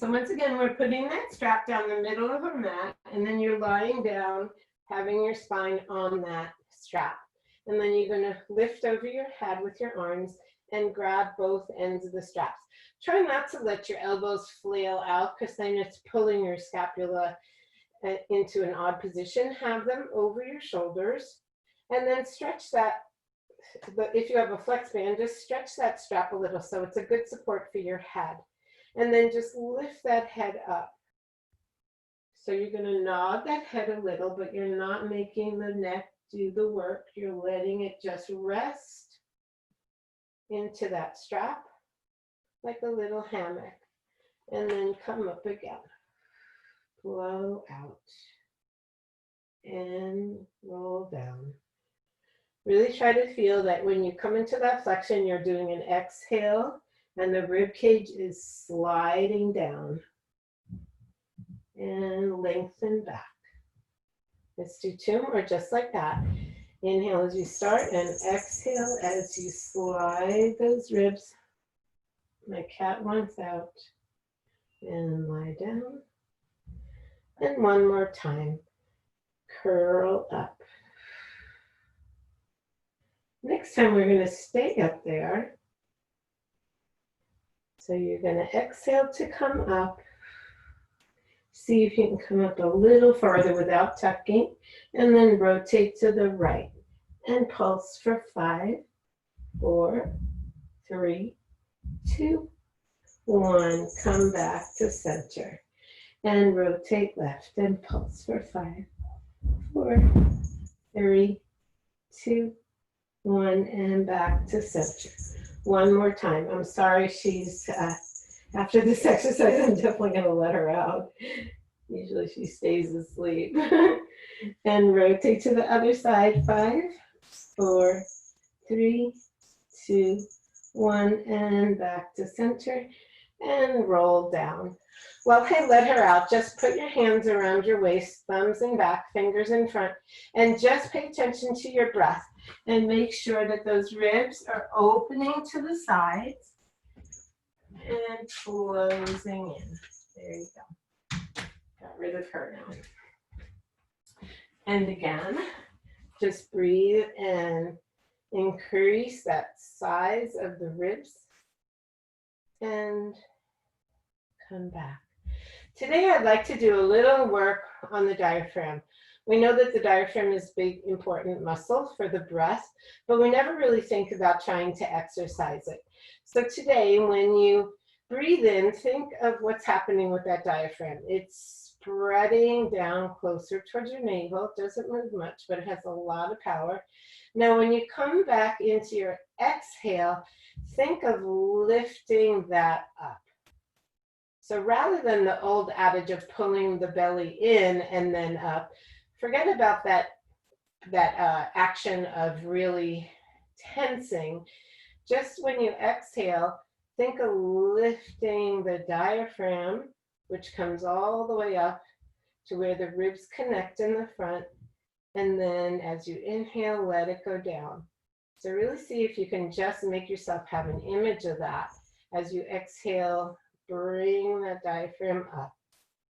So once again, we're putting that strap down the middle of our mat, and then you're lying down, having your spine on that strap. And then you're going to lift over your head with your arms and grab both ends of the straps. Try not to let your elbows flail out, because then it's pulling your scapula into an odd position. Have them over your shoulders, and then stretch that. If you have a flex band, just stretch that strap a little so it's a good support for your head. And then just lift that head up. So you're going to nod that head a little, but you're not making the neck do the work. You're letting it just rest into that strap like a little hammock. And then come up again. Blow out. And roll down. Really try to feel that when you come into that flexion, you're doing an exhale and the rib cage is sliding down. And lengthen back. Let's do 2 more just like that. Inhale as you start and exhale as you slide those ribs. My cat wants out. And lie down. And one more time. Curl up. Next time we're going to stay up there. So you're going to exhale to come up. See if you can come up a little farther without tucking, and then rotate to the right and pulse for 5, 4, 3, 2, 1. Come back to center and rotate left and pulse for 5, 4, 3, 2, 1, and back to center. One more time. I'm sorry she's after this exercise, I'm definitely going to let her out. Usually she stays asleep. And rotate to the other side. 5, 4, 3, 2, 1, and back to center. And roll down. Well, hey, let her out. Just put your hands around your waist, thumbs in back, fingers in front, and just pay attention to your breath. And make sure that those ribs are opening to the sides. And closing in. There you go. Got rid of her now. And again, just breathe and increase that size of the ribs. And come back. Today I'd like to do a little work on the diaphragm. We know that the diaphragm is a big, important muscle for the breath, but we never really think about trying to exercise it. So today, when you breathe in, think of what's happening with that diaphragm. It's spreading down closer towards your navel. It doesn't move much, but it has a lot of power. Now, when you come back into your exhale, think of lifting that up. So rather than the old adage of pulling the belly in and then up, forget about that action of really tensing. Just when you exhale, think of lifting the diaphragm, which comes all the way up to where the ribs connect in the front. And then as you inhale, let it go down. So really see if you can just make yourself have an image of that. As you exhale, bring that diaphragm up.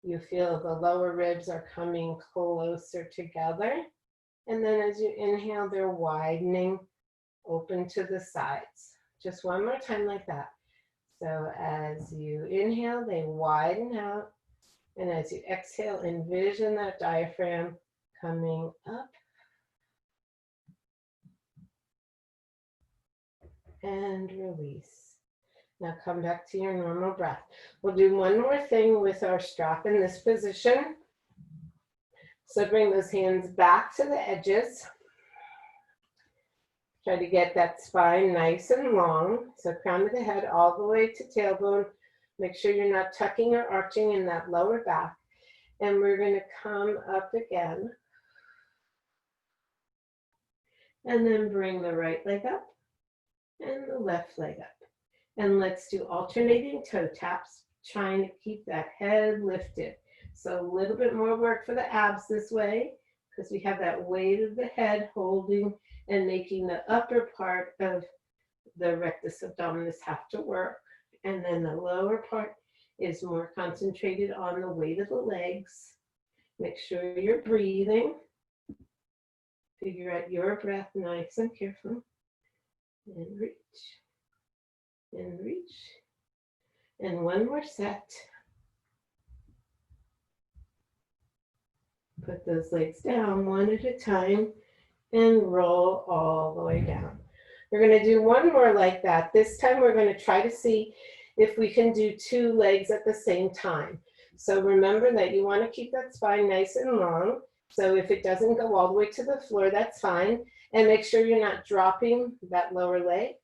You feel the lower ribs are coming closer together. And then as you inhale, they're widening, open to the sides. Just one more time like that. So as you inhale, they widen out. And as you exhale, envision that diaphragm coming up. And release. Now come back to your normal breath. We'll do one more thing with our strap in this position. So bring those hands back to the edges. Try to get that spine nice and long. So crown of the head all the way to tailbone. Make sure you're not tucking or arching in that lower back. And we're going to come up again. And then bring the right leg up and the left leg up. And let's do alternating toe taps, trying to keep that head lifted. So a little bit more work for the abs this way, because we have that weight of the head holding and making the upper part of the rectus abdominis have to work. And then the lower part is more concentrated on the weight of the legs. Make sure you're breathing. Figure out your breath nice and careful. And reach. And reach. And one more set. Put those legs down one at a time and roll all the way down. We're going to do one more like that. This time we're going to try to see if we can do 2 legs at the same time. So remember that you want to keep that spine nice and long. So if it doesn't go all the way to the floor, that's fine. And make sure you're not dropping that lower leg.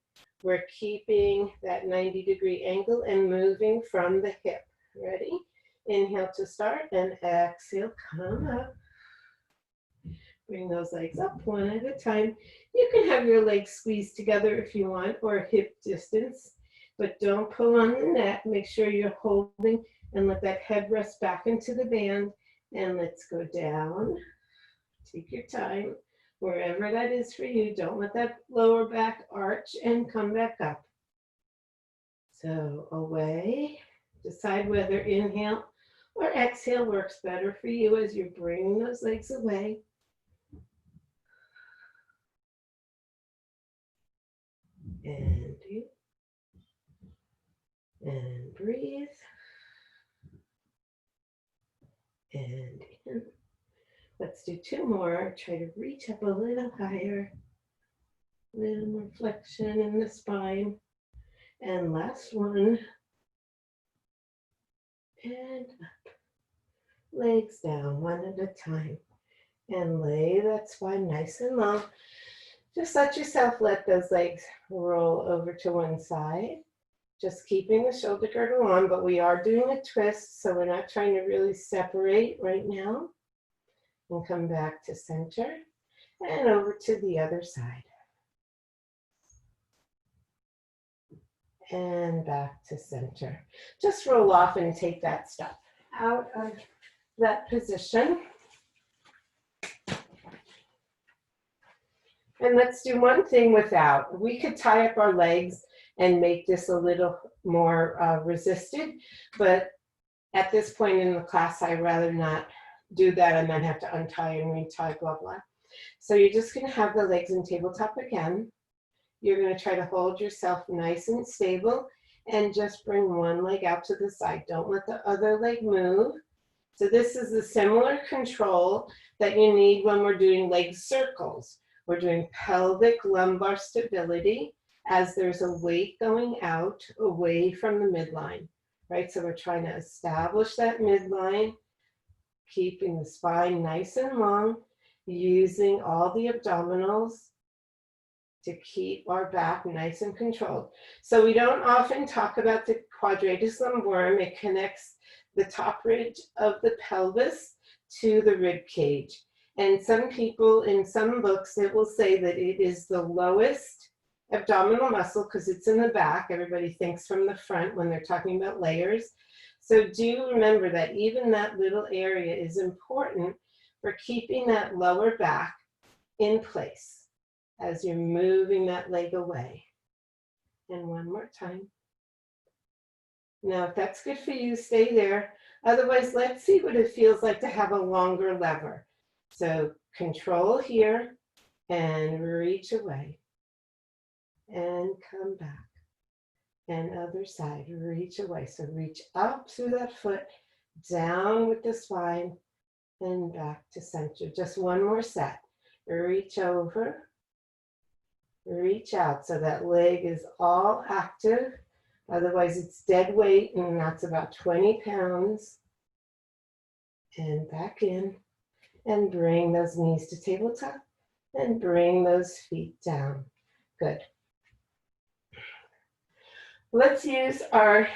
We're keeping that 90-degree angle and moving from the hip. Ready? Inhale to start and exhale, come up. Bring those legs up one at a time. You can have your legs squeezed together if you want, or hip distance, but don't pull on the neck. Make sure you're holding and let that head rest back into the band. And let's go down. Take your time, wherever that is for you. Don't let that lower back arch and come back up. So away. Decide whether inhale or exhale works better for you as you're bringing those legs away. And deep. And breathe. And in. Let's do 2 more. Try to reach up a little higher. A little more flexion in the spine. And last one. And up. Legs down one at a time. And lay that spine nice and long. Just let yourself let those legs roll over to one side. Just keeping the shoulder girdle on, but we are doing a twist, so we're not trying to really separate right now. And come back to center and over to the other side. And back to center. Just roll off and take that step out of that position. And let's do one thing without. We could tie up our legs and make this a little more resisted, but at this point in the class, I'd rather not do that and then have to untie and retie, blah, blah. So you're just gonna have the legs in tabletop again. You're gonna try to hold yourself nice and stable and just bring one leg out to the side. Don't let the other leg move. So this is the similar control that you need when we're doing leg circles. We're doing pelvic lumbar stability as there's a weight going out away from the midline, right? So we're trying to establish that midline, keeping the spine nice and long, using all the abdominals to keep our back nice and controlled. So we don't often talk about the quadratus lumborum. It connects the top ridge of the pelvis to the rib cage. And some people in some books, it will say that it is the lowest abdominal muscle because it's in the back. Everybody thinks from the front when they're talking about layers. So do remember that even that little area is important for keeping that lower back in place as you're moving that leg away. And one more time. Now, if that's good for you, stay there. Otherwise, let's see what it feels like to have a longer lever. So control here and reach away and come back. And other side, reach away. So reach up through that foot, down with the spine, and back to center. Just one more set. Reach over, reach out. So that leg is all active. Otherwise, it's dead weight, and that's about 20 pounds. And back in. And bring those knees to tabletop and bring those feet down. Good. Let's use our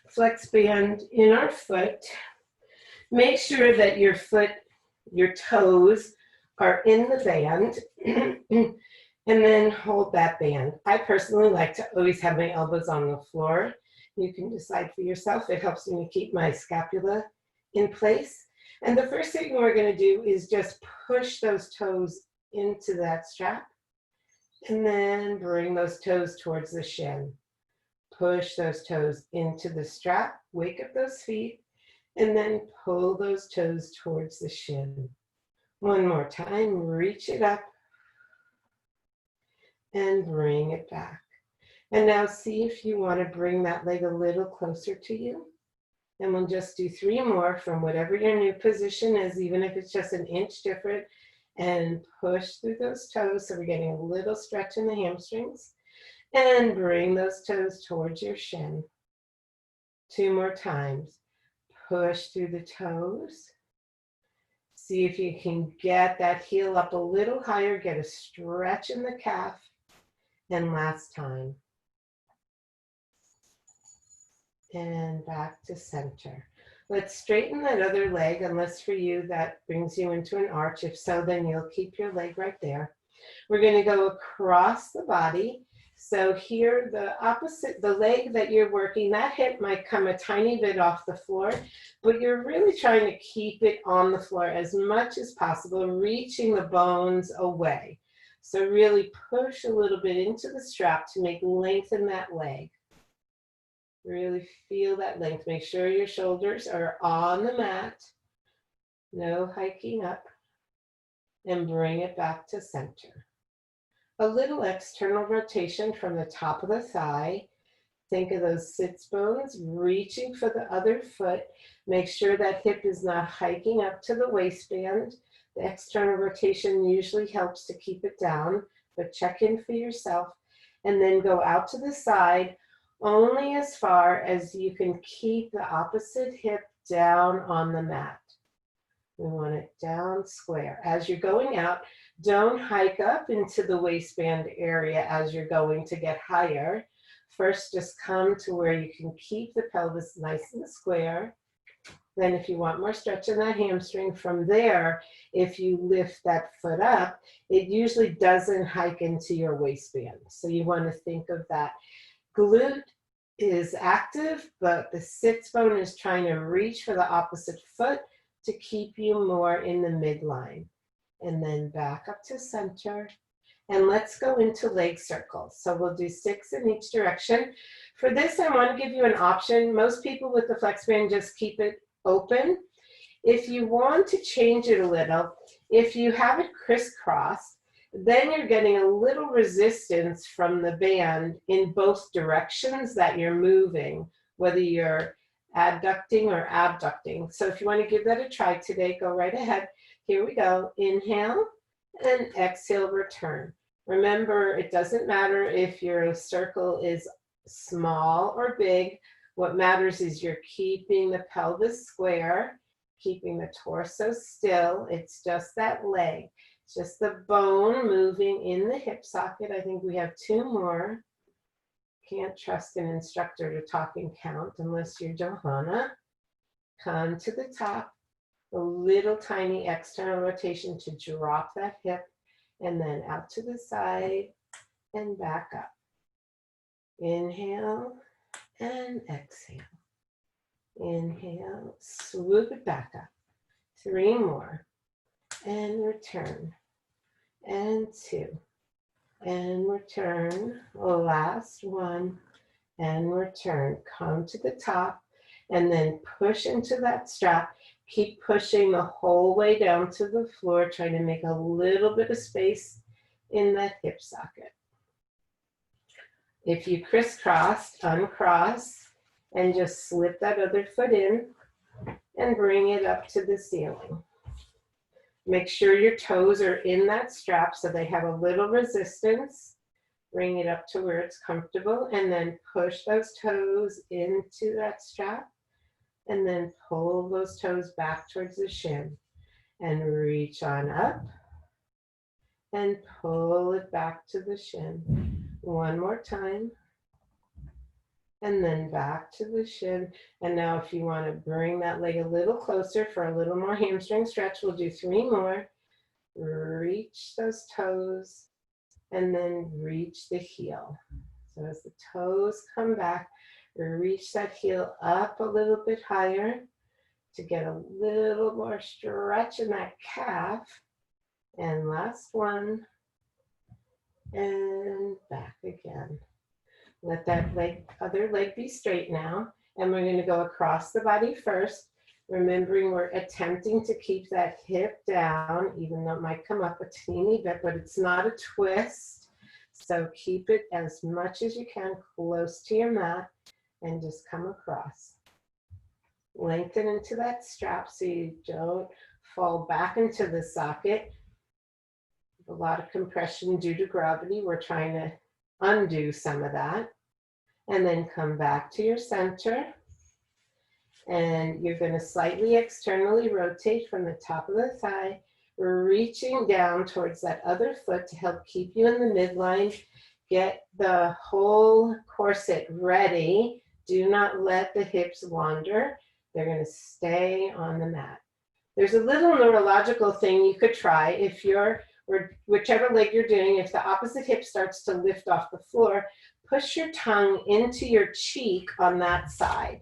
flex band in our foot. Make sure that your foot, your toes are in the band and then hold that band. I personally like to always have my elbows on the floor. You can decide for yourself. It helps me to keep my scapula in place. And the first thing we're going to do is just push those toes into that strap and then bring those toes towards the shin. Push those toes into the strap, wake up those feet, and then pull those toes towards the shin. One more time, reach it up and bring it back. And now see if you want to bring that leg a little closer to you. And we'll just do 3 more from whatever your new position is, even if it's just an inch different, and push through those toes. So we're getting a little stretch in the hamstrings, and bring those toes towards your shin. 2 more times. Push through the toes. See if you can get that heel up a little higher, get a stretch in the calf. And last time. And back to center. Let's straighten that other leg, unless for you that brings you into an arch. If so, then you'll keep your leg right there. We're going to go across the body. So here, the opposite, the leg that you're working, that hip might come a tiny bit off the floor, but you're really trying to keep it on the floor as much as possible, reaching the bones away. So really push a little bit into the strap to lengthen that leg. Really feel that length. Make sure your shoulders are on the mat. No hiking up. And bring it back to center. A little external rotation from the top of the thigh. Think of those sits bones reaching for the other foot. Make sure that hip is not hiking up to the waistband. The external rotation usually helps to keep it down, but check in for yourself. And then go out to the side only as far as you can keep the opposite hip down on the mat. We want it down square. As you're going out, don't hike up into the waistband area as you're going to get higher. First, just come to where you can keep the pelvis nice and square. Then if you want more stretch in that hamstring, from there, if you lift that foot up, it usually doesn't hike into your waistband. So you want to think of that. Glute is active, but the sits bone is trying to reach for the opposite foot to keep you more in the midline. And then back up to center. And let's go into leg circles. So we'll do 6 in each direction. For this, I want to give you an option. Most people with the flex band just keep it open. If you want to change it a little, if you have it crisscrossed, then you're getting a little resistance from the band in both directions that you're moving, whether you're adducting or abducting. So if you want to give that a try today, go right ahead. Here we go. Inhale and exhale, return. Remember, it doesn't matter if your circle is small or big. What matters is you're keeping the pelvis square, keeping the torso still. It's just that leg. It's just the bone moving in the hip socket. I think we have 2 more. Can't trust an instructor to talk and count unless you're Johanna. Come to the top. A little tiny external rotation to drop that hip, and then out to the side and back up. Inhale and exhale. Inhale, swoop it back up. 3 more. And return. And 2. And return. Last 1. And return. Come to the top and then push into that strap. Keep pushing the whole way down to the floor, trying to make a little bit of space in that hip socket. If you crisscrossed, uncross, and just slip that other foot in and bring it up to the ceiling. Make sure your toes are in that strap so they have a little resistance. Bring it up to where it's comfortable, and then push those toes into that strap, and then pull those toes back towards the shin and reach on up and pull it back to the shin. 1 more time. And then back to the shin. And now if you want to bring that leg a little closer for a little more hamstring stretch, we'll do 3 more. Reach those toes and then reach the heel. So as the toes come back, reach that heel up a little bit higher to get a little more stretch in that calf. And last one. And back again. Let that other leg be straight now. And we're going to go across the body first, remembering we're attempting to keep that hip down, even though it might come up a teeny bit, but it's not a twist. So keep it as much as you can close to your mat and just come across. Lengthen into that strap so you don't fall back into the socket. A lot of compression due to gravity. We're trying to undo some of that. And then come back to your center. And you're going to slightly externally rotate from the top of the thigh, reaching down towards that other foot to help keep you in the midline. Get the whole corset ready. Do not let the hips wander. They're going to stay on the mat. There's a little neurological thing you could try if you're, or whichever leg you're doing, if the opposite hip starts to lift off the floor, push your tongue into your cheek on that side.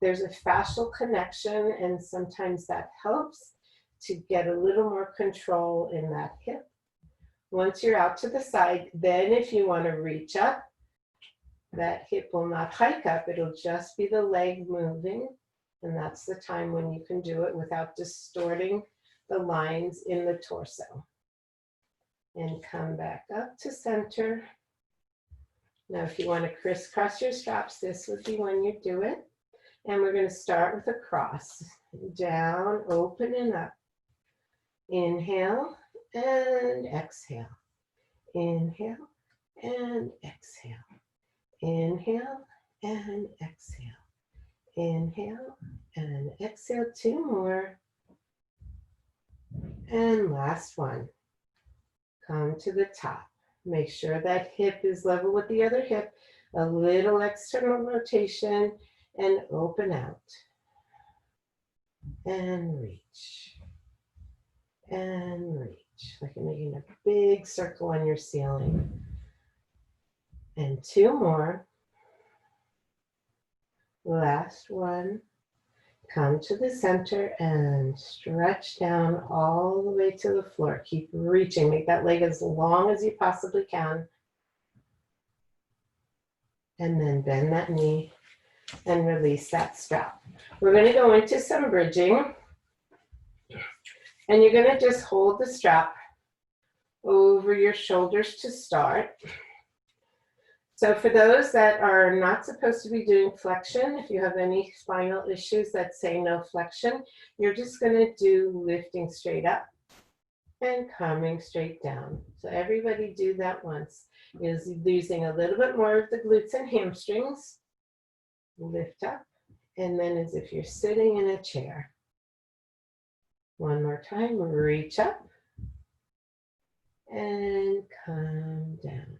There's a fascial connection, and sometimes that helps to get a little more control in that hip. Once you're out to the side, then if you want to reach up, that hip will not hike up. It'll just be the leg moving, and that's the time when you can do it without distorting the lines in the torso. And come back up to center. Now, if you want to crisscross your straps, this would be when you do it. And we're going to start with a cross. Down, open and up. Inhale and exhale. Inhale and exhale. Inhale and exhale. Inhale and exhale. Two more. And last one. Come to the top. Make sure that hip is level with the other hip. A little external rotation and open out. And reach. And reach. Like you're making a big circle on your ceiling. And two more. Last one. Come to the center and stretch down all the way to the floor. Keep reaching. Make that leg as long as you possibly can. And then bend that knee and release that strap. We're going to go into some bridging. And you're going to just hold the strap over your shoulders to start. So for those that are not supposed to be doing flexion, if you have any spinal issues that say no flexion, you're just going to do lifting straight up and coming straight down. So everybody do that once. Is using a little bit more of the glutes and hamstrings. Lift up, and then as if you're sitting in a chair. One more time, reach up and come down.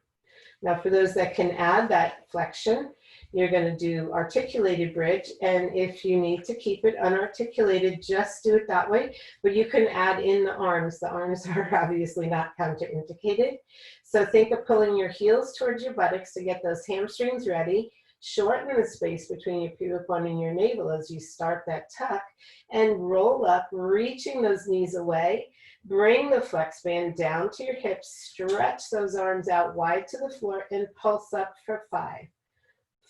Now for those that can add that flexion, you're going to do articulated bridge, and if you need to keep it unarticulated, just do it that way, but you can add in the arms. The arms are obviously not counterindicated. So think of pulling your heels towards your buttocks to get those hamstrings ready. Shorten the space between your pubic bone and your navel as you start that tuck, and roll up, reaching those knees away. Bring the flex band down to your hips, stretch those arms out wide to the floor, and pulse up for 5,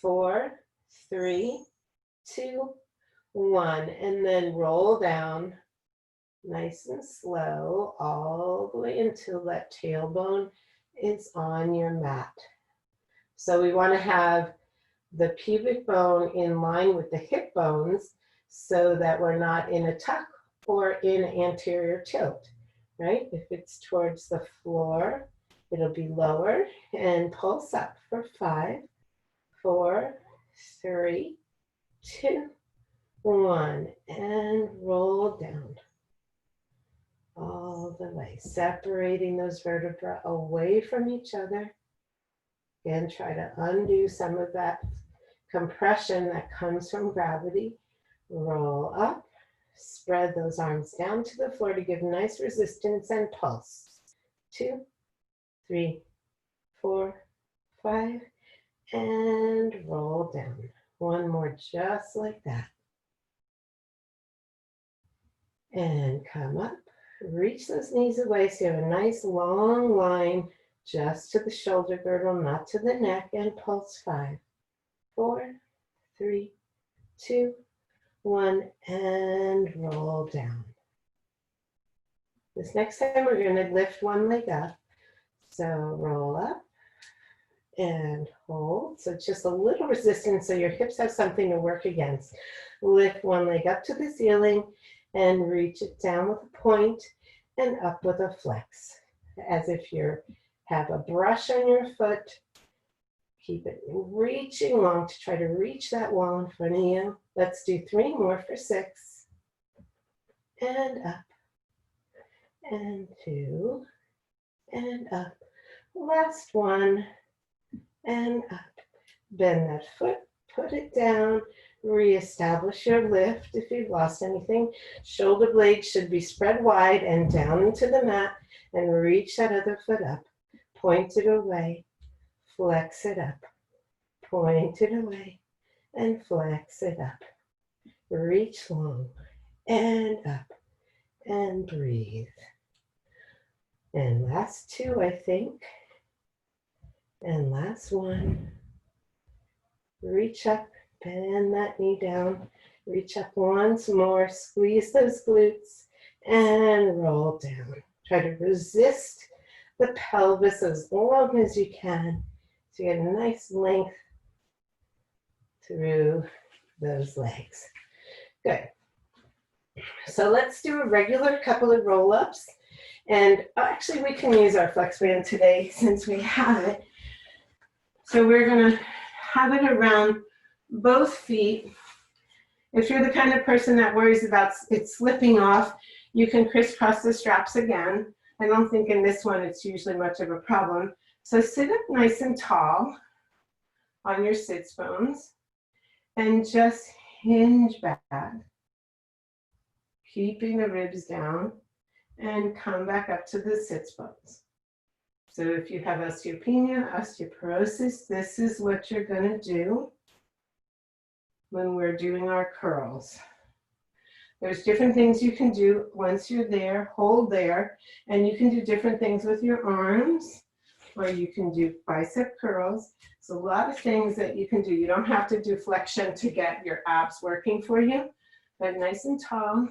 4, 3, 2, 1, and then roll down nice and slow all the way until that tailbone is on your mat. So we want to have the pubic bone in line with the hip bones so that we're not in a tuck or in anterior tilt, right? If it's towards the floor, it'll be lower, and pulse up for 5, 4, 3, 2, 1, and roll down all the way, separating those vertebrae away from each other. Again, try to undo some of that compression that comes from gravity. Roll up, spread those arms down to the floor to give nice resistance, and pulse. 2, 3, 4, 5, and roll down. One more just like that. And come up, reach those knees away so you have a nice long line just to the shoulder girdle, not to the neck, and pulse 5, 4, 3, 2, 1, and roll down. This next time we're going to lift one leg up. So roll up and hold. So just a little resistance so your hips have something to work against. Lift one leg up to the ceiling and reach it down with a point and up with a flex. As if you have a brush on your foot. Keep it reaching long to try to reach that wall in front of you. Let's do 3 more for 6. And up. And 2. And up. Last one. And up. Bend that foot. Put it down. Reestablish your lift if you've lost anything. Shoulder blades should be spread wide and down into the mat. And reach that other foot up. Point it away. Flex it up. Point it away. And flex it up. Reach long. And up. And breathe. And last 2, I think. And last 1. Reach up. Bend that knee down. Reach up once more. Squeeze those glutes. And roll down. Try to resist the pelvis as long as you can. So you get a nice length through those legs. Good. So let's do a regular couple of roll-ups. And actually we can use our flex band today since we have it. So we're going to have it around both feet. If you're the kind of person that worries about it slipping off, you can crisscross the straps again. I don't think in this one it's usually much of a problem. So sit up nice and tall on your sits bones and just hinge back, keeping the ribs down, and come back up to the sits bones. So if you have osteopenia, osteoporosis, this is what you're going to do when we're doing our curls. There's different things you can do once you're there, hold there, and you can do different things with your arms, or you can do bicep curls. There's a lot of things that you can do. You don't have to do flexion to get your abs working for you, but nice and tall,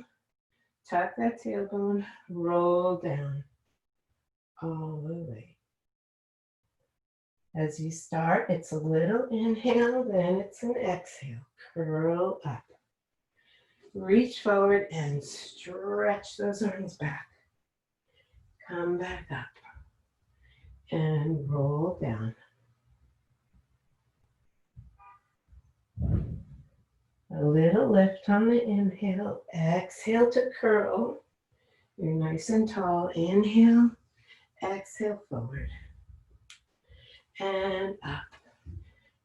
tuck that tailbone, roll down all the way. As you start, it's a little inhale, then it's an exhale. Curl up. Reach forward and stretch those arms back. Come back up and roll down. A little lift on the inhale. Exhale to curl. You're nice and tall. Inhale. Exhale forward. And up.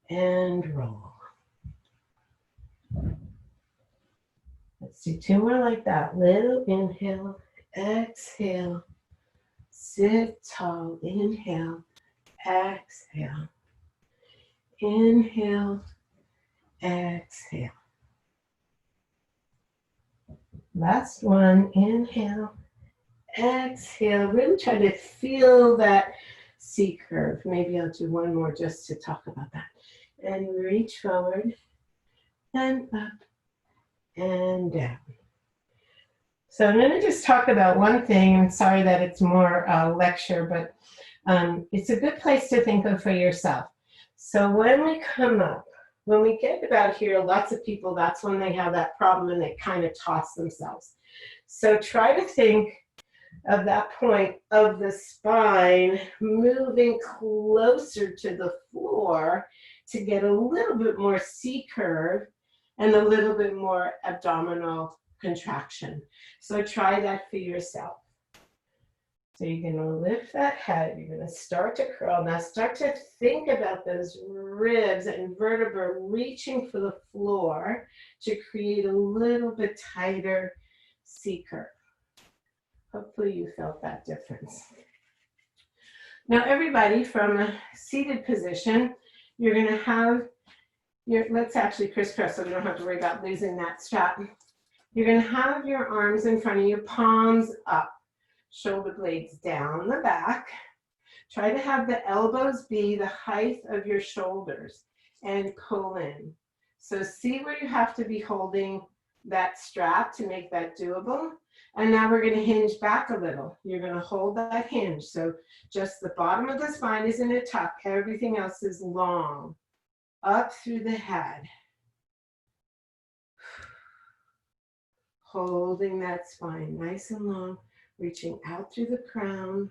And roll. Let's do 2 more like that. Little inhale, exhale, sit tall, inhale, exhale, inhale, exhale. Last one, inhale, exhale. Really try to feel that C curve. Maybe I'll do 1 more just to talk about that. And reach forward and up and down. So I'm going to just talk about one thing. I'm sorry that it's more lecture, but it's a good place to think of for yourself. So when we come up, when we get about here, lots of people, that's when they have that problem and they kind of toss themselves. So try to think of that point of the spine moving closer to the floor to get a little bit more C curve and a little bit more abdominal contraction. So try that for yourself. So you're going to lift that head. You're going to start to curl. Now start to think about those ribs and vertebrae reaching for the floor to create a little bit tighter C curve. Hopefully you felt that difference. Now everybody, from a seated position, you're going to have let's actually crisscross so we don't have to worry about losing that strap. You're going to have your arms in front of you, palms up, shoulder blades down the back. Try to have the elbows be the height of your shoulders and pull in. So see where you have to be holding that strap to make that doable. And now we're going to hinge back a little. You're going to hold that hinge. So just the bottom of the spine is in a tuck. Everything else is long, up through the head. Holding that spine nice and long, reaching out through the crown.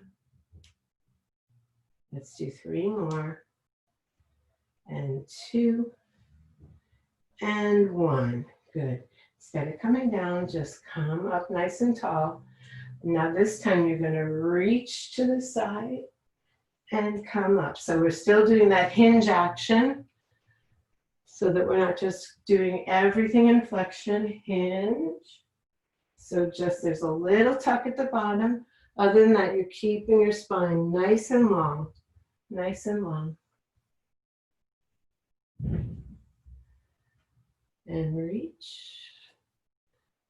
Let's do 3 more. And 2. And 1. Good. Instead of coming down, just come up nice and tall. Now this time you're going to reach to the side and come up. So we're still doing that hinge action so that we're not just doing everything in flexion. Hinge. So just there's a little tuck at the bottom. Other than that, you're keeping your spine nice and long. Nice and long. And reach.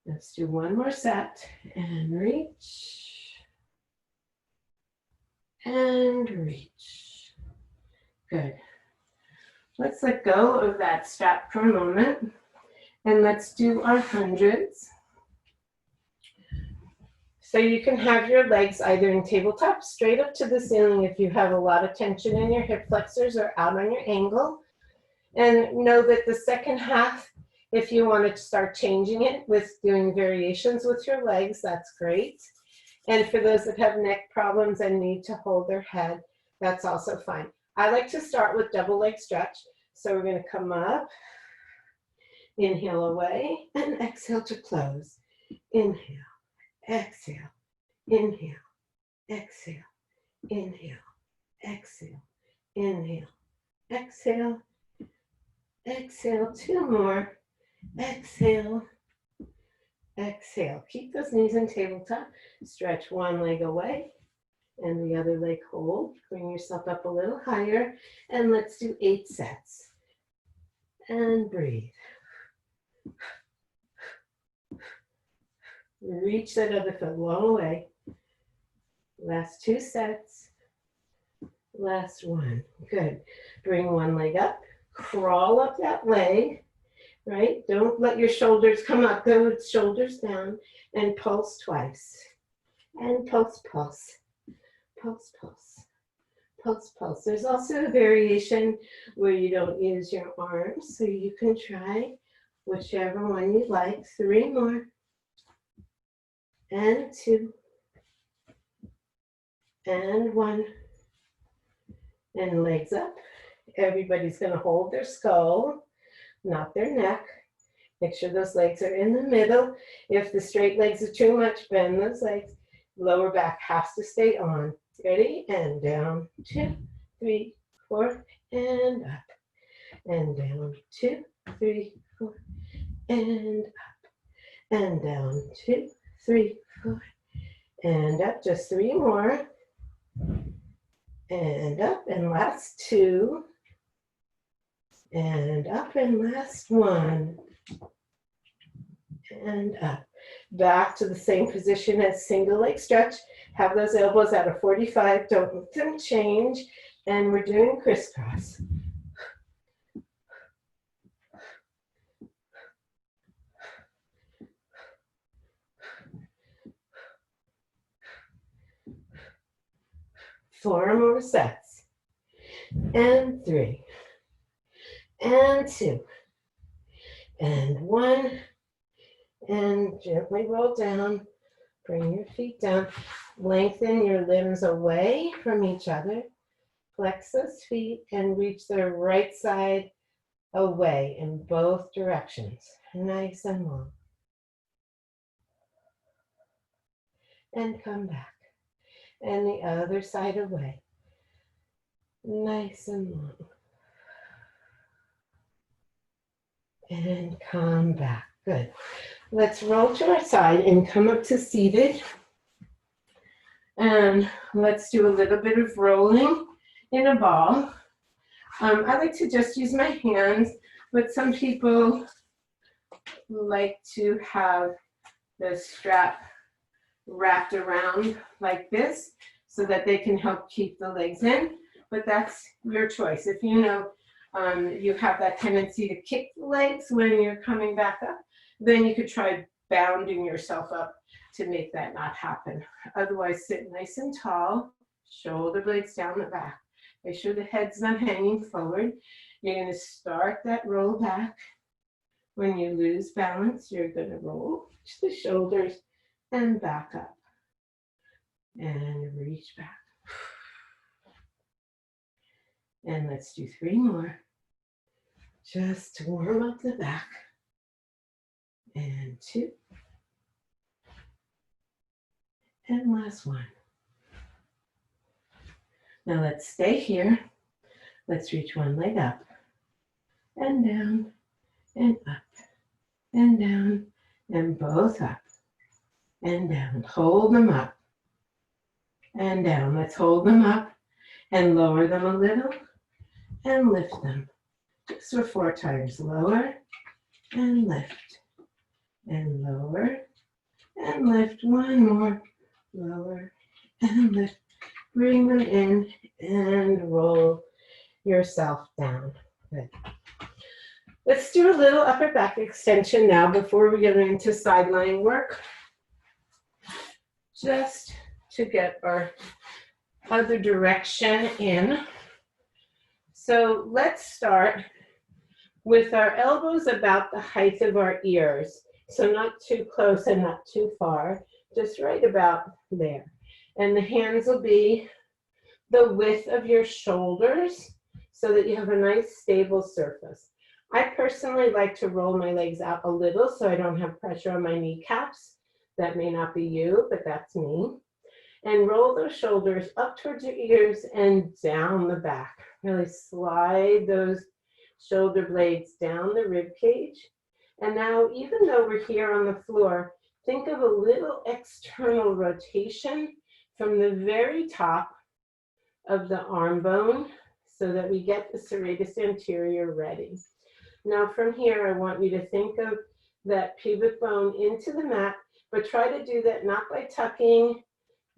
Let's do 1 more set. And reach. And reach. Good. Let's let go of that strap for a moment. And let's do our hundreds. So you can have your legs either in tabletop, straight up to the ceiling if you have a lot of tension in your hip flexors, or out on your angle. And know that the second half, if you want to start changing it with doing variations with your legs, that's great. And for those that have neck problems and need to hold their head, that's also fine. I like to start with double leg stretch. So we're going to come up, inhale away, and exhale to close. Inhale, exhale, inhale, exhale, inhale, exhale, inhale, exhale, exhale. 2 more. Exhale, exhale. Keep those knees in tabletop. Stretch one leg away and the other leg hold. Bring yourself up a little higher, and let's do 8 sets. And breathe. Reach that other foot long way. Last 2 sets. Last 1. Good. Bring one leg up. Crawl up that leg. Right? Don't let your shoulders come up. Go with shoulders down and pulse twice. And pulse, pulse. Pulse, pulse. Pulse, pulse. There's also a variation where you don't use your arms, so you can try whichever one you like. 3 more. And 2. And 1. And legs up. Everybody's going to hold their skull, not their neck. Make sure those legs are in the middle. If the straight legs are too much, bend those legs. Lower back has to stay on. Ready? And down. 2, 3, 4, and up. And down. 2, 3, 4, and up. And down. 2, 3, 4, and up. Just 3 more. And up. And last 2. And up, and last 1. And up. Back to the same position as single leg stretch. Have those elbows at a 45. Don't let them change. And we're doing crisscross. Four more sets. And 3. And 2. And 1. And gently roll down. Bring your feet down. Lengthen your limbs away from each other. Flex those feet and reach the right side away in both directions. Nice and long. And come back. And the other side away. Nice and long. And come back. Good. Let's roll to our side and come up to seated. And let's do a little bit of rolling in a ball. I like to just use my hands, but some people like to have the strap wrapped around like this. so that they can help keep the legs in, but that's your choice. If you know you have that tendency to kick the legs when you're coming back up, then you could try bounding yourself up to make that not happen. Otherwise, sit nice and tall, shoulder blades down the back. Make sure the head's not hanging forward. You're going to start that roll back. When you lose balance, you're going to roll to the shoulders and back up. And reach back. And let's do 3 more. Just to warm up the back. And 2. And last one. Now let's stay here. Let's reach one leg up and down and up and down and both up and down. Hold them up and down. Let's hold them up and lower them a little and lift them. Just for 4 times. Lower and lift and lower and lift. One more. Lower and lift. Bring them in and roll yourself down. Good. Let's do a little upper back extension now before we get into side lying work. Just to get our other direction in. So let's start with our elbows about the height of our ears. So not too close and not too far, just right about there. And the hands will be the width of your shoulders so that you have a nice stable surface. I personally like to roll my legs out a little so I don't have pressure on my kneecaps. That may not be you, but that's me. And roll those shoulders up towards your ears and down the back. Really slide those shoulder blades down the rib cage. And now, even though we're here on the floor, think of a little external rotation from the very top of the arm bone so that we get the serratus anterior ready. Now from here, I want you to think of that pubic bone into the mat, but try to do that not by tucking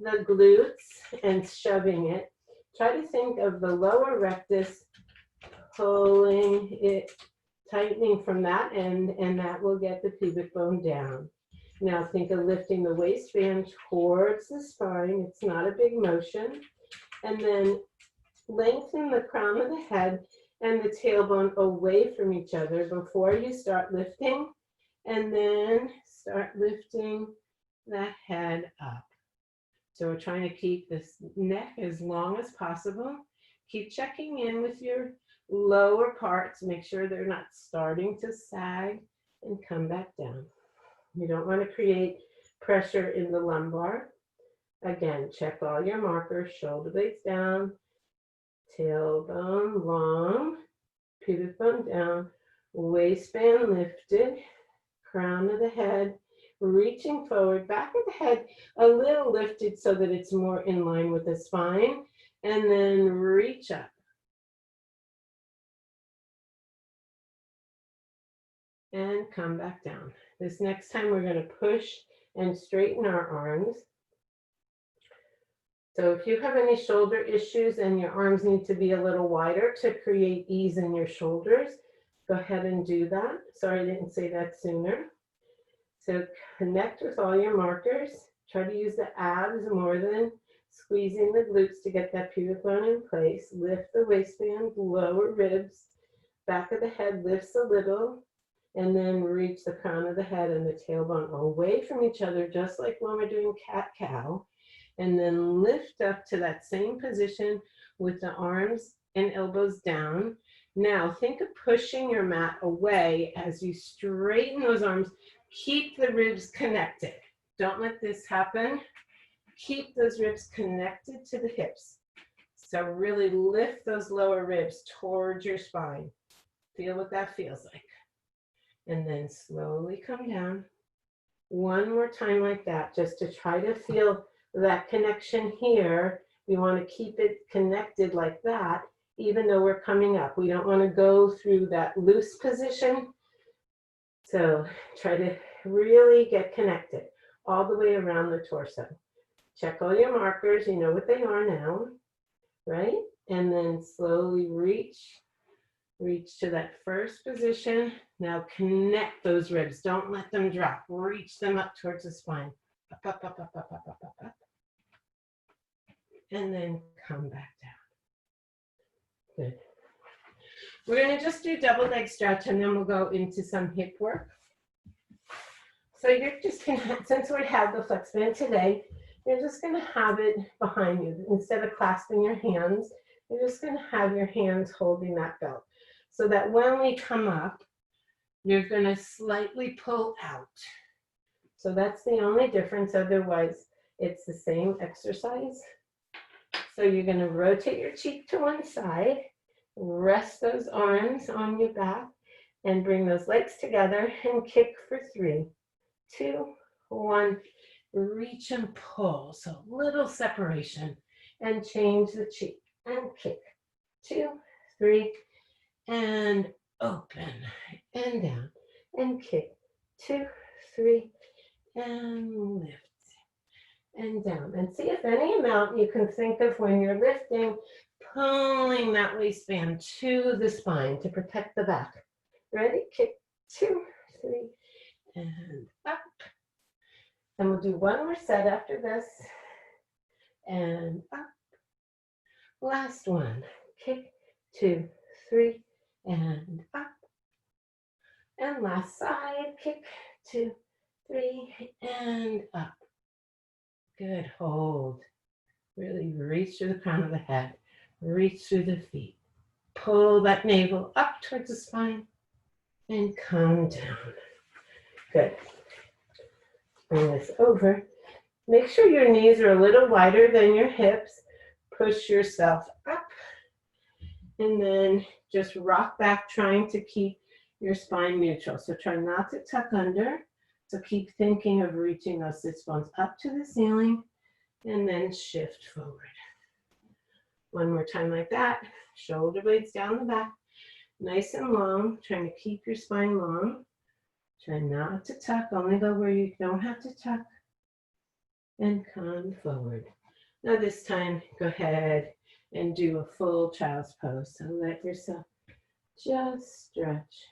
the glutes and shoving it. Try to think of the lower rectus, pulling it, tightening from that end, and that will get the pubic bone down. Now think of lifting the waistband towards the spine. It's not a big motion. And then lengthen the crown of the head and the tailbone away from each other before you start lifting. And then start lifting the head up. So we're trying to keep this neck as long as possible. Keep checking in with your lower parts. Make sure they're not starting to sag and come back down. You don't want to create pressure in the lumbar. Again, check all your markers. Shoulder blades down, tailbone long, pubic bone down, waistband lifted, crown of the head, reaching forward, back of the head a little lifted so that it's more in line with the spine, and then reach up. And come back down. This next time we're going to push and straighten our arms. So if you have any shoulder issues and your arms need to be a little wider to create ease in your shoulders, go ahead and do that. Sorry, I didn't say that sooner. So connect with all your markers. Try to use the abs more than squeezing the glutes to get that pubic bone in place. Lift the waistband, lower ribs, back of the head lifts a little, and then reach the crown of the head and the tailbone away from each other, just like when we're doing cat-cow. And then lift up to that same position with the arms and elbows down. Now think of pushing your mat away as you straighten those arms. Keep the ribs connected. Don't let this happen. Keep those ribs connected to the hips. So really lift those lower ribs towards your spine. Feel what that feels like. And then slowly come down. One more time like that, just to try to feel that connection here. We want to keep it connected like that, even though we're coming up. We don't want to go through that loose position. So try to really get connected all the way around the torso. Check all your markers. You know what they are now, right? And then slowly reach to that first position. Now connect those ribs. Don't let them drop. Reach them up towards the spine. Up, up, up, up, up, up, up, up, up. And then come back down. Good. We're going to just do double leg stretch and then we'll go into some hip work. So you're just going to, since we have the flex band today, you're just going to have it behind you. Instead of clasping your hands, you're just going to have your hands holding that belt. So that when we come up, you're going to slightly pull out. So that's the only difference. Otherwise, it's the same exercise. So you're going to rotate your cheek to one side, rest those arms on your back, and bring those legs together and kick for 3, 2, 1. Reach and pull. So little separation. And change the cheek and kick. 2, 3, and open and down and kick. 2, 3, and lift and down. And see if any amount you can think of when you're lifting, pulling that waistband to the spine to protect the back. Ready? Kick. 2, 3, and up. And we'll do one more set after this. And up. Last one. Kick. 2, 3, and up. And last side. Kick. 2, 3, and up. Good. Hold. Really reach through the crown of the head. Reach through the feet. Pull that navel up towards the spine and come down. Good. Bring this over. Make sure your knees are a little wider than your hips. Push yourself up. And then just rock back, trying to keep your spine neutral. So try not to tuck under. So keep thinking of reaching those sits bones up to the ceiling and then shift forward. One more time like that. Shoulder blades down the back. Nice and long. Trying to keep your spine long. Try not to tuck. Only go where you don't have to tuck. And come forward. Now this time, go ahead and do a full child's pose. So let yourself just stretch.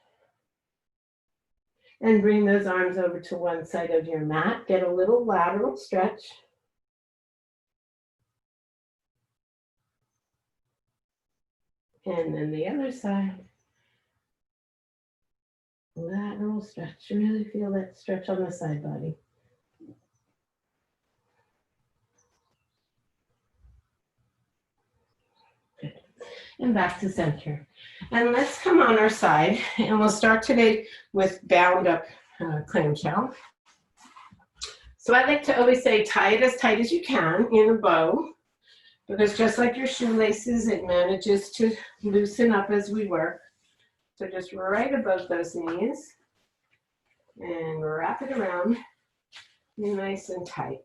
And bring those arms over to one side of your mat. Get a little lateral stretch. And then the other side. Lateral stretch. Really feel that stretch on the side body. Good. And back to center. And let's come on our side. And we'll start today with bound up clamshell. So I like to always say tie it as tight as you can in a bow. Because just like your shoelaces, it manages to loosen up as we work. So just right above those knees and wrap it around nice and tight.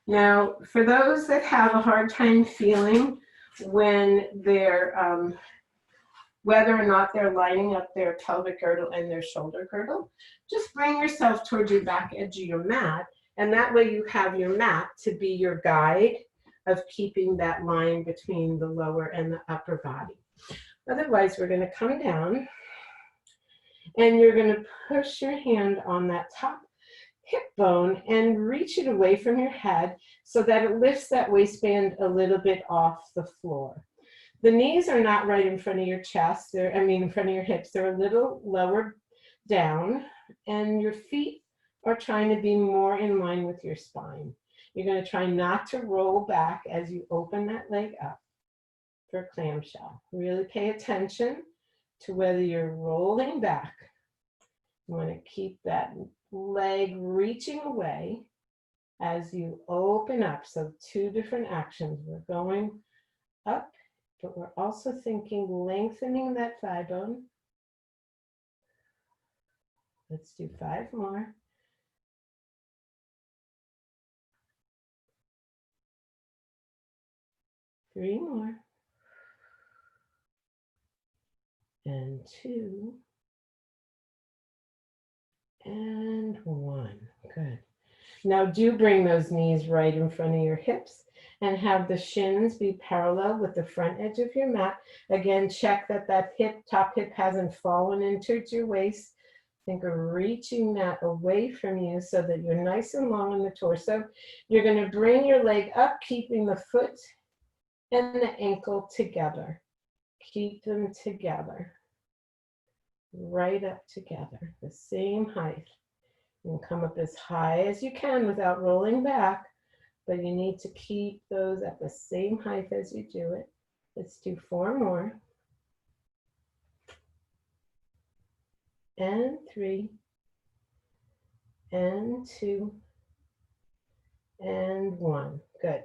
Now, for those that have a hard time feeling when they're, whether or not they're lining up their pelvic girdle and their shoulder girdle, just bring yourself towards your back edge of your mat. And that way you have your mat to be your guide of keeping that line between the lower and the upper body. Otherwise, we're going to come down and you're going to push your hand on that top hip bone and reach it away from your head so that it lifts that waistband a little bit off the floor. The knees are not right in front of your chest, in front of your hips. They're a little lower down, and your feet are trying to be more in line with your spine. You're going to try not to roll back as you open that leg up for clamshell. Really pay attention to whether you're rolling back. You want to keep that leg reaching away as you open up. So 2 different actions. We're going up, but we're also thinking lengthening that thigh bone. Let's do 5 more. 3 more. And 2. And 1. Good. Now do bring those knees right in front of your hips and have the shins be parallel with the front edge of your mat. Again, check that that top hip hasn't fallen into your waist. Think of reaching that away from you so that you're nice and long in the torso. You're going to bring your leg up, keeping the foot and the ankle together. Keep them together. Right up together, the same height. You can come up as high as you can without rolling back, but you need to keep those at the same height as you do it. Let's do 4 more. And 3. And 2. And 1. Good.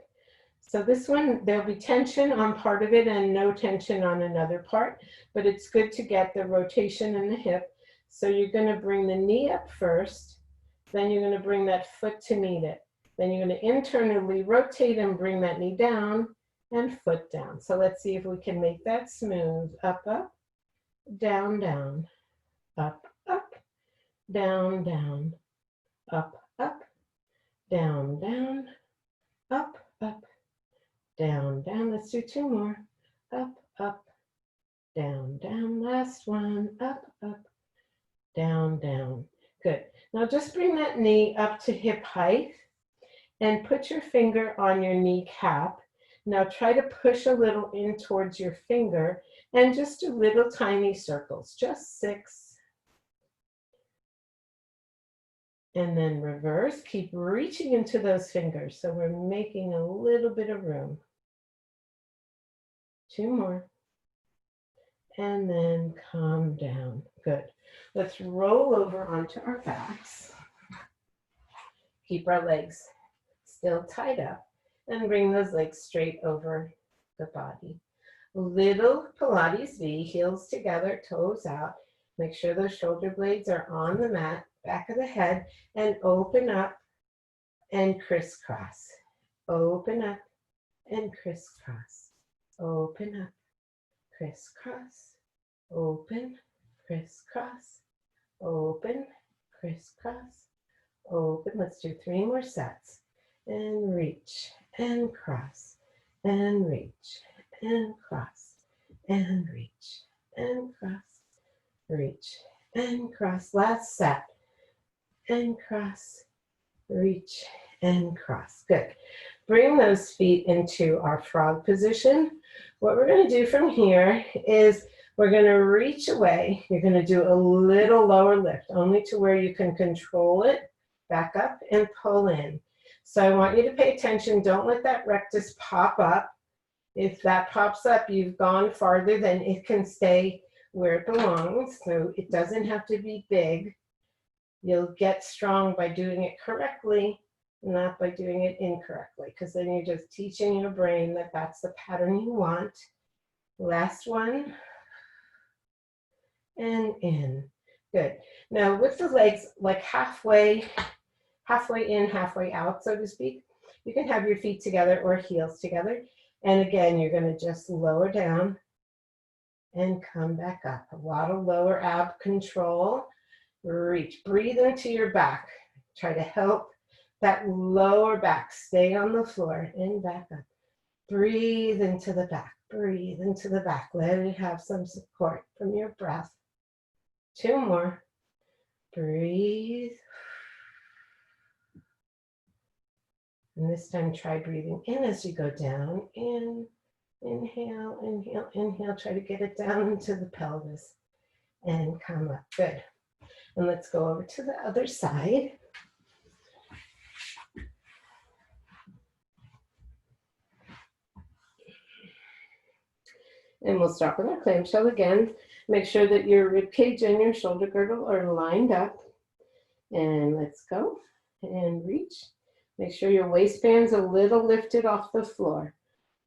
So this one, there'll be tension on part of it and no tension on another part, but it's good to get the rotation in the hip. So you're going to bring the knee up first, then you're going to bring that foot to meet it. Then you're going to internally rotate and bring that knee down and foot down. So let's see if we can make that smooth. Up, up, down, down, up, up, down, down, up, up, down, down, up, up, down, down. Let's do 2 more. Up, up, down, down. Last one. Up, up, down, down. Good. Now just bring that knee up to hip height and put your finger on your kneecap. Now try to push a little in towards your finger and just do little tiny circles, just 6. And then reverse. Keep reaching into those fingers. So we're making a little bit of room. 2 more. And then calm down. Good. Let's roll over onto our backs. Keep our legs still tied up and bring those legs straight over the body. Little Pilates V, heels together, toes out. Make sure those shoulder blades are on the mat, back of the head, and open up and crisscross. Open up and crisscross. Open up, crisscross. Open, crisscross. Open, crisscross. Open. Let's do 3 more sets. And reach and cross and reach and cross and reach and cross, reach and cross. Last set. And cross, reach and cross. Good. Bring those feet into our frog position. What we're going to do from here is we're going to reach away. You're going to do a little lower lift, only to where you can control it. Back up and pull in. So I want you to pay attention. Don't let that rectus pop up. If that pops up, you've gone farther than it can stay where it belongs. So it doesn't have to be big. You'll get strong by doing it correctly, not by doing it incorrectly, because then you're just teaching your brain that that's the pattern you want. Last one. And in. Good. Now with the legs like halfway in, halfway out, so to speak, you can have your feet together or heels together. And again, you're going to just lower down and come back up. A lot of lower ab control. Reach. Breathe into your back. Try to help that lower back stay on the floor and back up. Breathe into the back. Breathe into the back. Let it have some support from your breath. 2 more. Breathe. And this time try breathing in as you go down. In, inhale, inhale, inhale. Try to get it down into the pelvis and come up. Good. And let's go over to the other side. And we'll start with our clamshell again. Make sure that your rib cage and your shoulder girdle are lined up. And let's go and reach. Make sure your waistband's a little lifted off the floor.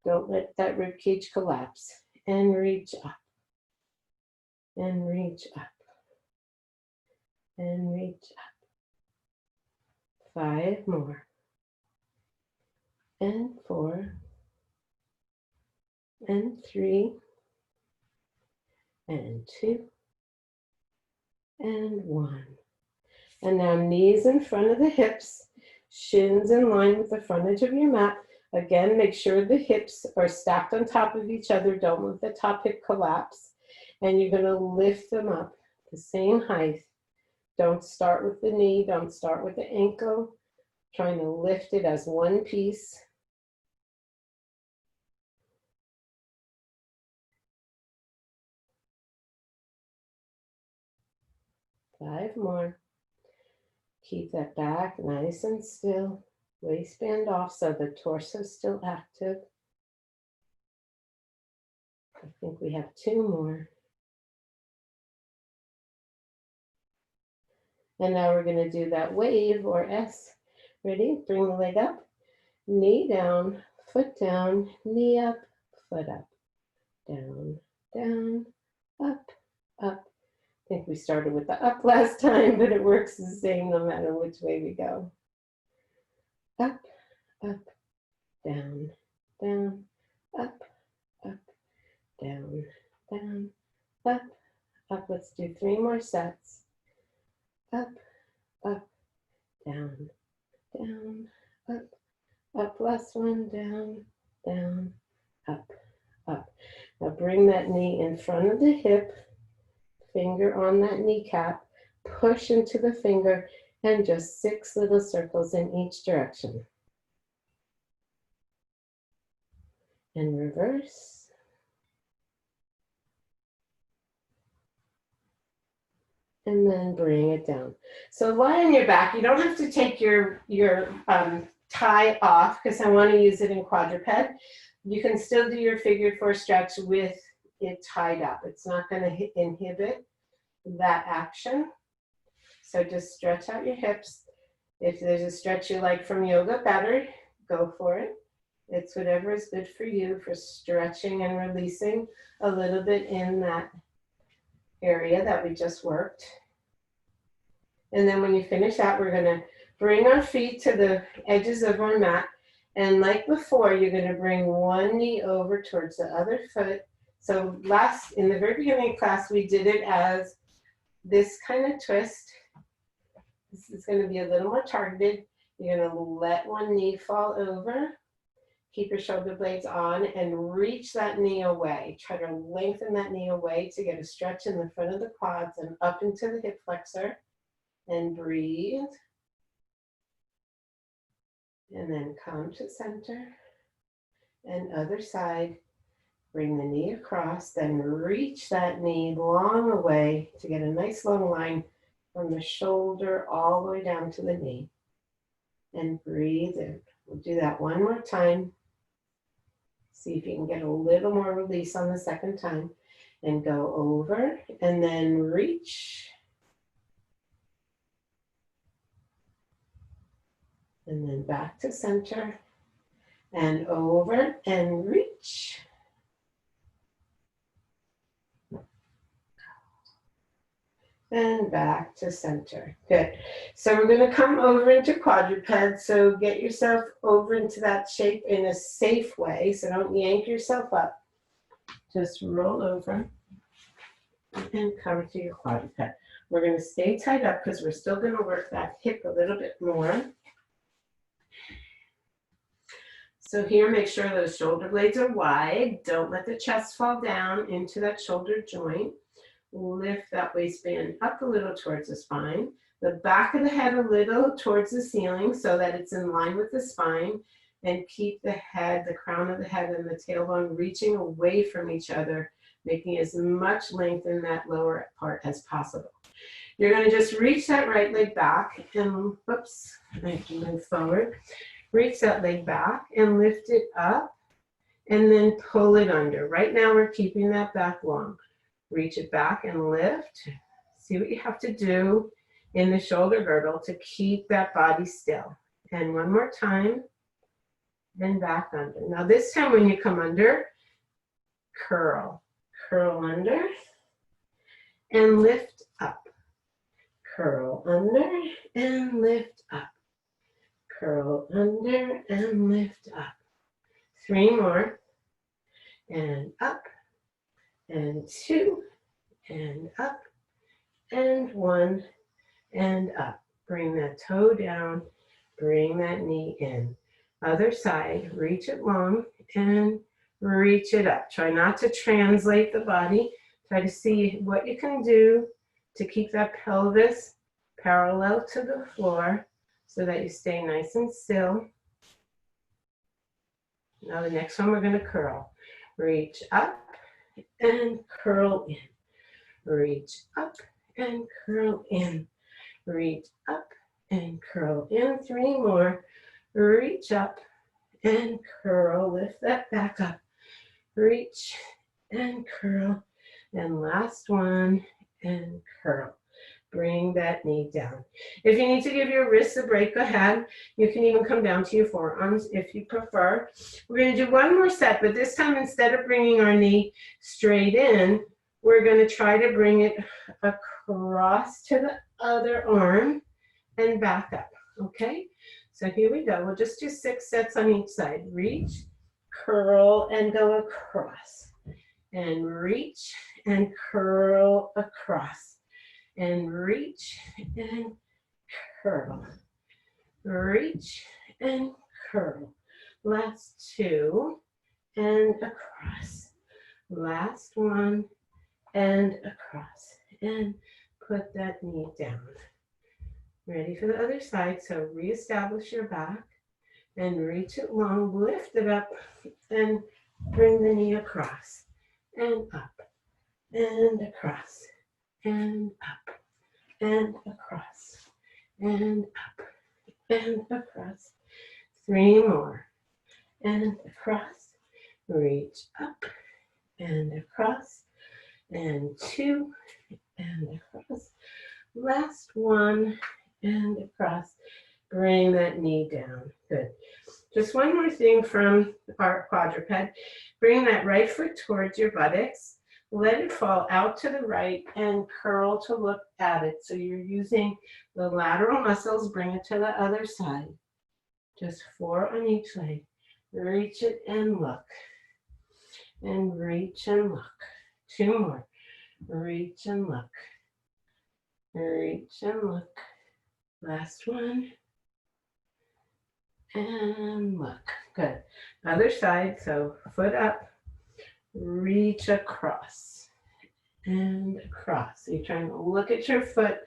Don't let that rib cage collapse. And reach up. And reach up. And reach up. 5 more. And 4. And 3. And 2. And 1. And now knees in front of the hips. Shins in line with the front edge of your mat. Again, make sure the hips are stacked on top of each other. Don't let the top hip collapse. And you're going to lift them up the same height. Don't start with the knee. Don't start with the ankle. Trying to lift it as one piece. Five more. Keep that back nice and still. Waistband off so the torso is still active. I think we have two more. And now we're going to do that wave or S. Ready? Bring the leg up, knee down, foot down, knee up, foot up, down, down, up, up. I think we started with the up last time, but it works the same no matter which way we go. Up, up, down, down, up, up, down, down, up, up. Let's do 3 more sets. Up, up, down, down, up, up. Last one, down, down, up, up. Now bring that knee in front of the hip, finger on that kneecap, push into the finger, and just 6 little circles in each direction. And reverse. And then bring it down. So lie on your back. You don't have to take your tie off because I want to use it in quadruped. You can still do your figure 4 stretch with it tied up. It's not going to inhibit that action. So just stretch out your hips. If there's a stretch you like from yoga better, go for it. It's whatever is good for you for stretching and releasing a little bit in that area that we just worked. And then when you finish that, we're going to bring our feet to the edges of our mat. And like before, you're going to bring one knee over towards the other foot. So in the very beginning of class, we did it as this kind of twist. This is going to be a little more targeted. You're going to let one knee fall over. Keep your shoulder blades on and reach that knee away. Try to lengthen that knee away to get a stretch in the front of the quads and up into the hip flexor. And breathe. And then come to center. And other side. Bring the knee across, then reach that knee long away to get a nice long line from the shoulder all the way down to the knee. And breathe in. We'll do that one more time. See if you can get a little more release on the second time. And go over and then reach. And then back to center. And over and reach. And back to center. Good. So we're going to come over into quadruped. So get yourself over into that shape in a safe way. So don't yank yourself up. Just roll over and come to your quadruped. We're going to stay tied up because we're still going to work that hip a little bit more. So here, make sure those shoulder blades are wide. Don't let the chest fall down into that shoulder joint. Lift that waistband up a little towards the spine. The back of the head a little towards the ceiling so that it's in line with the spine. And keep the head, the crown of the head and the tailbone reaching away from each other, making as much length in that lower part as possible. You're going to just reach that right leg back and, whoops, I have to move forward. Reach that leg back and lift it up and then pull it under. Right now we're keeping that back long. Reach it back and lift. See what you have to do in the shoulder girdle to keep that body still. And one more time, then back under. Now this time when you come under, curl. Curl under and lift up. Curl under and lift up. Curl under and lift up. 3 more. And up. And 2. And up. And 1. And up. Bring that toe down. Bring that knee in. Other side, reach it long and reach it up. Try not to translate the body. Try to see what you can do to keep that pelvis parallel to the floor so that you stay nice and still. Now the next one we're going to curl. Reach up and curl in. Reach up and curl in. Reach up and curl in. 3 more. Reach up and curl. Lift that back up. Reach and curl. And last one and curl. Bring that knee down. If you need to give your wrists a break, go ahead. You can even come down to your forearms if you prefer. We're going to do one more set, but this time instead of bringing our knee straight in, we're going to try to bring it across to the other arm and back up, okay? So here we go. We'll just do 6 sets on each side. Reach, curl, and go across. And reach and curl across. And reach and curl. Reach and curl. Last 2 and across. Last one and across. And put that knee down. Ready for the other side. So reestablish your back and reach it long. Lift it up and bring the knee across and up and across. And up, and across, and up, and across. 3 more, and across. Reach up, and across, and 2, and across. Last one, and across. Bring that knee down. Good. Just one more thing from our quadruped. Bring that right foot towards your buttocks. Let it fall out to the right and curl to look at it. So you're using the lateral muscles. Bring it to the other side. Just 4 on each leg. Reach it and look. And reach and look. 2 more. Reach and look. Reach and look. Last one. And look. Good. Other side. So foot up. Reach across and across. So you're trying to look at your foot.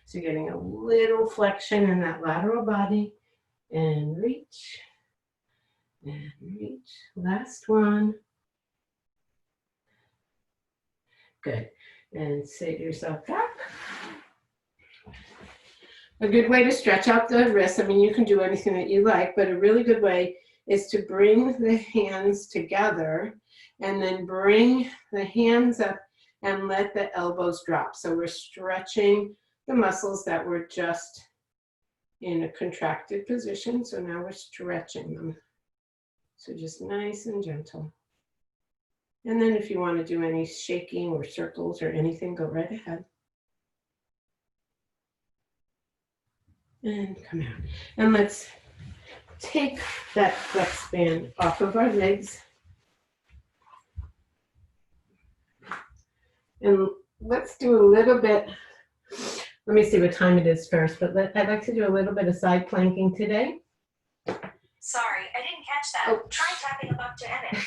So you're getting a little flexion in that lateral body. And reach. And reach. Last one. Good. And sit yourself up. A good way to stretch out the wrists, I mean, you can do anything that you like, but a really good way is to bring the hands together and then bring the hands up and let the elbows drop. So we're stretching the muscles that were just in a contracted position. So now we're stretching them. So just nice and gentle. And then if you want to do any shaking or circles or anything, go right ahead. And come out. And let's take that flex band off of our legs. And let's do a little bit, let me see what time it is first, but I'd like to do a little bit of side planking today. Sorry, I didn't catch that. Oh. Try tapping above to edit.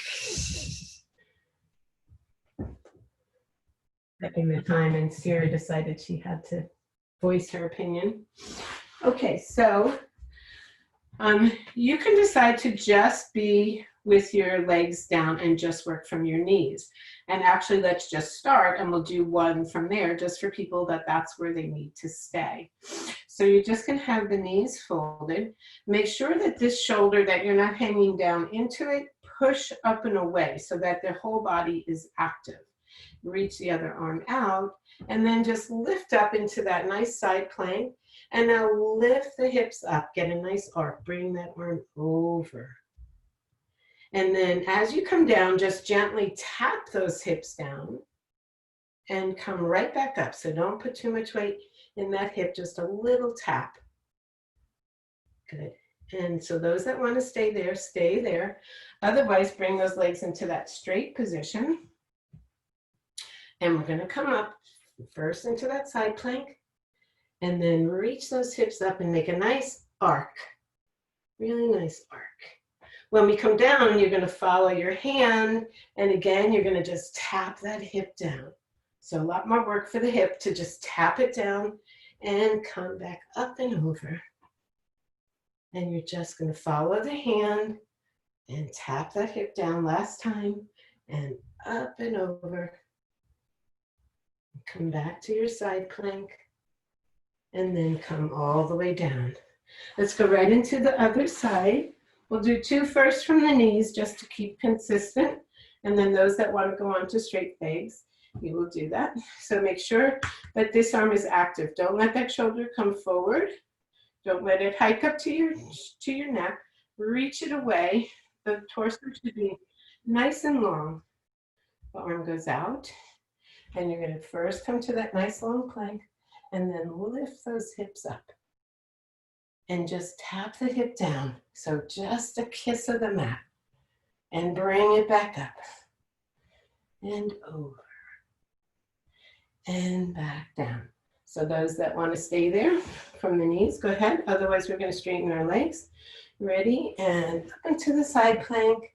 Tapping the time, and Sierra decided she had to voice her opinion. Okay, so you can decide to just be with your legs down and just work from your knees. And actually, let's just start and we'll do one from there just for people that's where they need to stay. So you're just going to have the knees folded. Make sure that this shoulder, that you're not hanging down into it, push up and away so that the whole body is active. Reach the other arm out and then just lift up into that nice side plank. And now lift the hips up, get a nice arc, bring that arm over. And then as you come down, just gently tap those hips down and come right back up. So don't put too much weight in that hip, just a little tap. Good. And so those that want to stay there, stay there. Otherwise, bring those legs into that straight position. And we're going to come up first into that side plank and then reach those hips up and make a nice arc. Really nice arc. When we come down, you're going to follow your hand, and again, you're going to just tap that hip down. So a lot more work for the hip to just tap it down and come back up and over. And you're just going to follow the hand and tap that hip down last time and up and over. Come back to your side plank and then come all the way down. Let's go right into the other side. We'll do 2 first from the knees just to keep consistent. And then those that want to go on to straight legs, you will do that. So make sure that this arm is active. Don't let that shoulder come forward. Don't let it hike up to your neck. Reach it away. The torso should be nice and long. The arm goes out. And you're going to first come to that nice long plank and then lift those hips up. And just tap the hip down. So just a kiss of the mat. And bring it back up. And over. And back down. So those that want to stay there from the knees, go ahead. Otherwise, we're going to straighten our legs. Ready? And up into the side plank.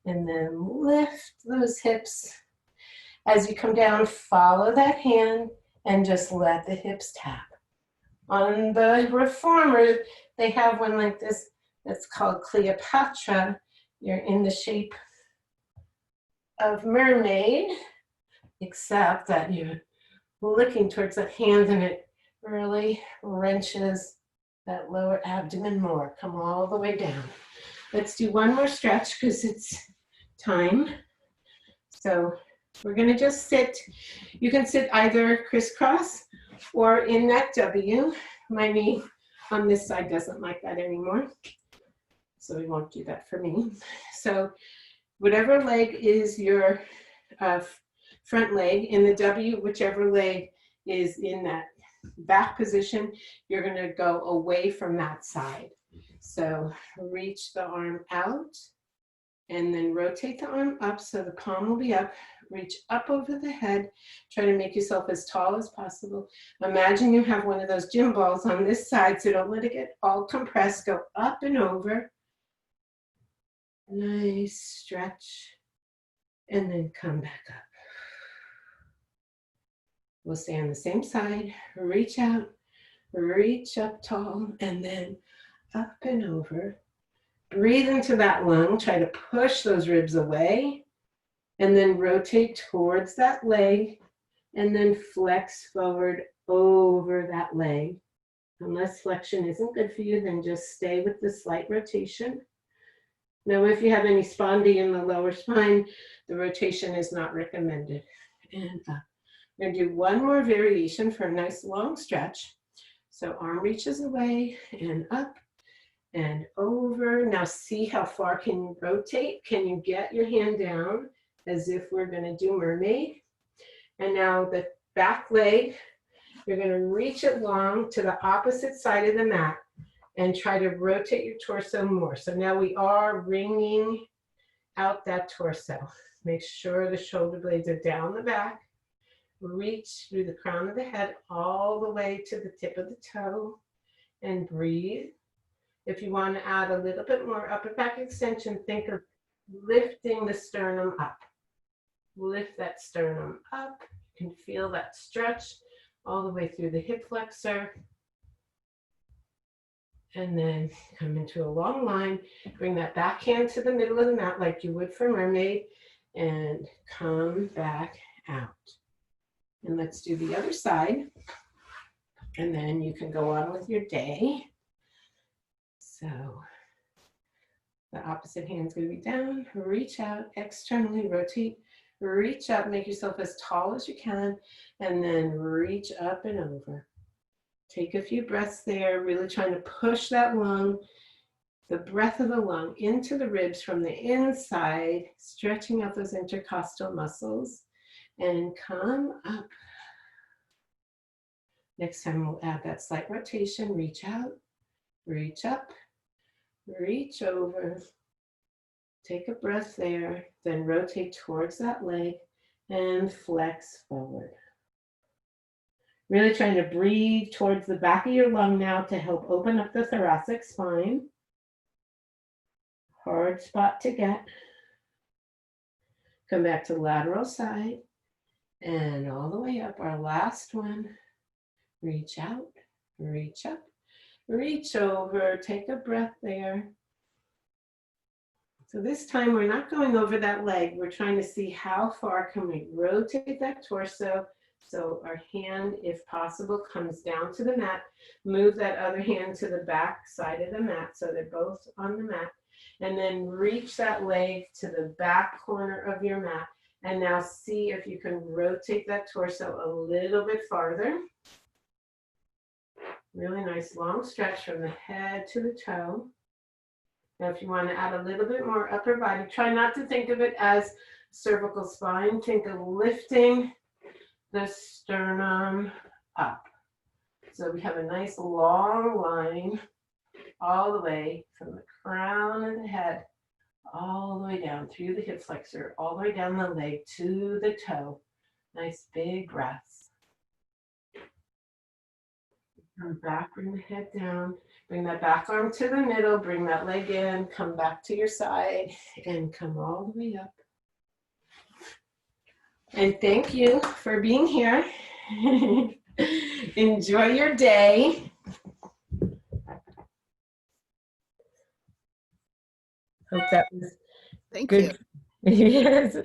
And then lift those hips. As you come down, follow that hand and just let the hips tap. On the reformer, they have one like this that's called Cleopatra. You're in the shape of mermaid, except that you're looking towards that hand and it really wrenches that lower abdomen more. Come all the way down. Let's do one more stretch because it's time. So we're going to just sit. You can sit either crisscross or in that W. My knee on this side doesn't like that anymore, so we won't do that for me. So whatever leg is your front leg, in the W, whichever leg is in that back position, you're going to go away from that side. So reach the arm out and then rotate the arm up so the palm will be up. Reach up over the head. Try to make yourself as tall as possible. Imagine you have one of those gym balls on this side, so don't let it get all compressed. Go up and over. Nice stretch. And then come back up. We'll stay on the same side. Reach out. Reach up tall. And then up and over. Breathe into that lung. Try to push those ribs away. And then rotate towards that leg. And then flex forward over that leg. Unless flexion isn't good for you, then just stay with the slight rotation. Now, if you have any spondy in the lower spine, the rotation is not recommended. And we're going to do one more variation for a nice long stretch. So arm reaches away and up and over. Now see how far can you rotate? Can you get your hand down as if we're going to do mermaid? And now the back leg, you're going to reach it long to the opposite side of the mat and try to rotate your torso more. So now we are wringing out that torso. Make sure the shoulder blades are down the back. Reach through the crown of the head all the way to the tip of the toe and breathe. If you want to add a little bit more upper back extension, think of lifting the sternum up. Lift that sternum up. You can feel that stretch all the way through the hip flexor. And then come into a long line. Bring that back hand to the middle of the mat like you would for mermaid. And come back out. And let's do the other side. And then you can go on with your day. So the opposite hand's going to be down. Reach out, externally rotate. Reach up, make yourself as tall as you can. And then reach up and over. Take a few breaths there, really trying to push that lung, the breath of the lung into the ribs from the inside, stretching out those intercostal muscles. And come up. Next time we'll add that slight rotation. Reach out, reach up, reach over. Take a breath there, then rotate towards that leg and flex forward. Really trying to breathe towards the back of your lung now to help open up the thoracic spine. hard spot to get. Come back to lateral side and all the way up. Our last one. Reach out, reach up, reach over. Take a breath there. So this time we're not going over that leg. We're trying to see how far can we rotate that torso. So our hand, if possible, comes down to the mat. Move that other hand to the back side of the mat so they're both on the mat. And then reach that leg to the back corner of your mat. And now see if you can rotate that torso a little bit farther. Really nice long stretch from the head to the toe. Now, if you want to add a little bit more upper body, try not to think of it as cervical spine. Think of lifting the sternum up. So we have a nice long line all the way from the crown of the head, all the way down through the hip flexor, all the way down the leg to the toe. Nice big breaths. Come back, bring the head down, bring that back arm to the middle, bring that leg in, come back to your side, and come all the way up. And thank you for being here. Enjoy your day. Hope that was Thank good. you. Yes.